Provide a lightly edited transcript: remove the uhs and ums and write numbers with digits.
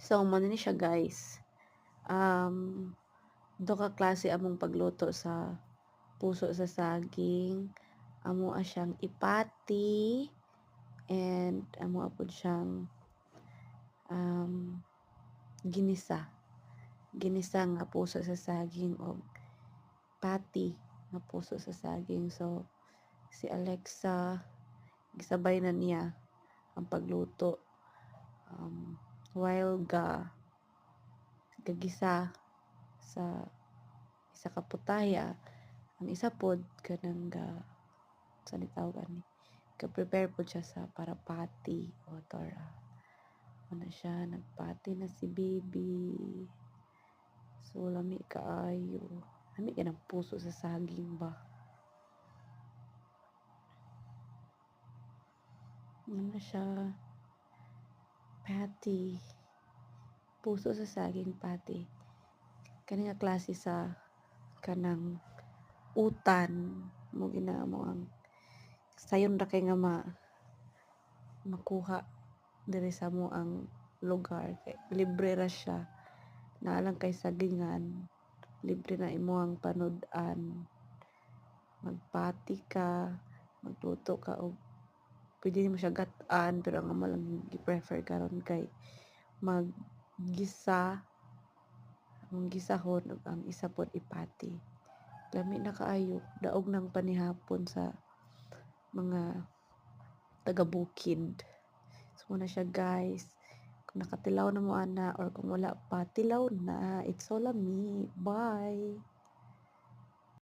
So, mano ni siya guys. Um, duha ka klase among pagluto sa puso sa saging. Amoa siyang ipati and amoa pud siyang um, ginisa. Ginisa nga puso sa saging o pati nga puso sa saging. So, si Alexa, gisabay na niya ang pagluto. While gagisa sa isa ka putaya, ang isa pod kanang sa nitawag ani ka-prepare po siya sa para pati o tora. Ano siya, nagpati na si baby. So, lami kaayo. Lami ka ng puso sa saging ba? Ano siya, patty. Puso sa saging patty. Kani nga klase sa kanang utan mo ginamo ang sayon ra kay nga makuha diri sa mo ang lugar kay libre ra siya naalang kay sagingan libre na imo ang panud-an magpati ka magluto ka og pwede mo siya gat-an pero ang amo lang gi-prefer karon kay maggisa ang gisahon ug ang isa pod ipati lami na kaayo daog nang panihapon sa mga taga-bukid. So muna siya guys. Kung nakatilaw na mo ana or kung wala pa, tilaw na. It's all a me. Bye.